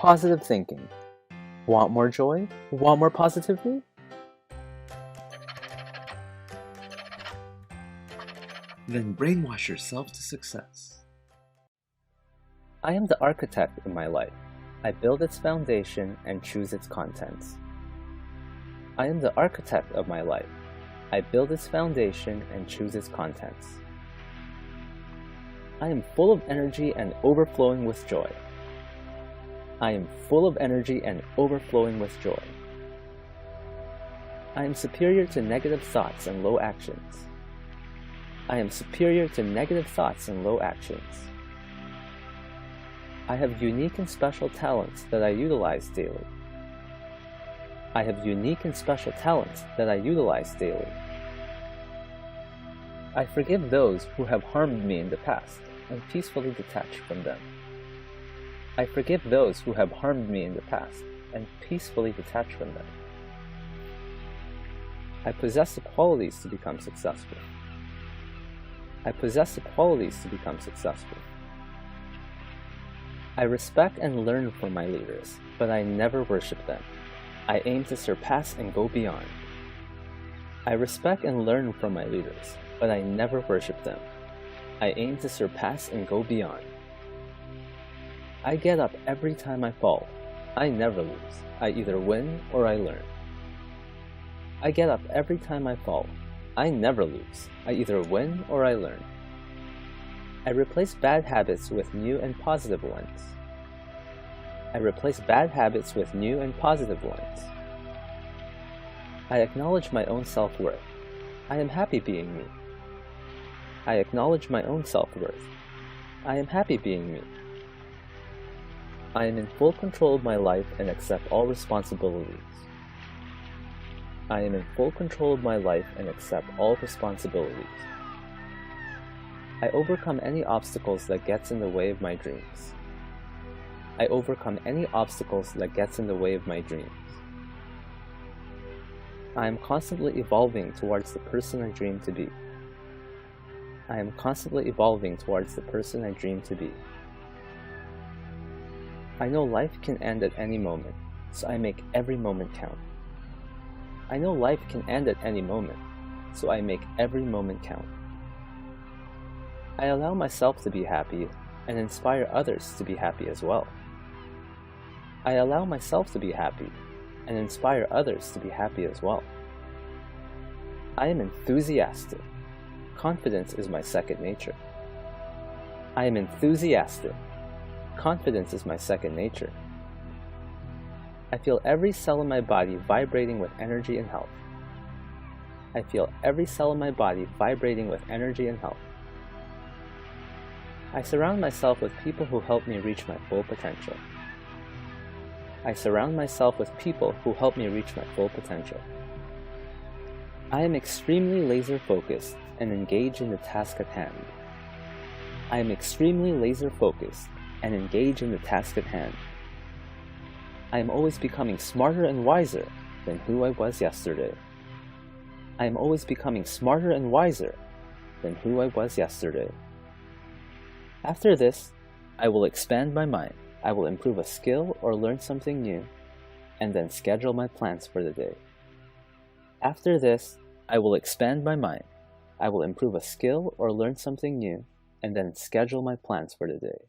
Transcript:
positive thinking. Want more joy? Want more positivity? Then brainwash yourself to success. I am the architect in my life. I build its foundation and choose its contents. I am the architect of my life. I build its foundation and choose its contents. I am full of energy and overflowing with joy. I am full of energy and overflowing with joy. I am superior to negative thoughts and low actions. I am superior to negative thoughts and low actions. I have unique and special talents that I utilize daily. I have unique and special talents that I utilize daily. I forgive those who have harmed me in the past and peacefully detach from them. I forgive those who have harmed me in the past and peacefully detach from them. I possess the qualities to become successful. I possess the qualities to become successful. I respect and learn from my leaders, but I never worship them. I aim to surpass and go beyond. I respect and learn from my leaders, but I never worship them. I aim to surpass and go beyond. I get up every time I fall. I never lose. I either win or I learn. I get up every time I fall. I never lose. I either win or I learn. I replace bad habits with new and positive ones. I replace bad habits with new and positive ones. I acknowledge my own self-worth. I am happy being me. I acknowledge my own self-worth. I am happy being me. I am in full control of my life and accept all responsibilities. I am in full control of my life and accept all responsibilities. I overcome any obstacles that gets in the way of my dreams. I overcome any obstacles that gets in the way of my dreams. I am constantly evolving towards the person I dream to be. I am constantly evolving towards the person I dream to be. I know life can end at any moment, so I make every moment count. I know life can end at any moment, so I make every moment count. I allow myself to be happy and inspire others to be happy as well. I allow myself to be happy and inspire others to be happy as well. I am enthusiastic. Confidence is my second nature. I am enthusiastic. Confidence is my second nature. I feel every cell in my body vibrating with energy and health. I feel every cell in my body vibrating with energy and health. I surround myself with people who help me reach my full potential. I surround myself with people who help me reach my full potential. I am extremely laser-focused and engaged in the task at hand. I am extremely laser-focused and engaged in the task at hand. I am always becoming smarter and wiser than who I was yesterday. I am always becoming smarter and wiser than who I was yesterday. After this, I will expand my mind. I will improve a skill or learn something new, and then schedule my plans for the day. After this, I will expand my mind. I will improve a skill or learn something new, and then schedule my plans for the day.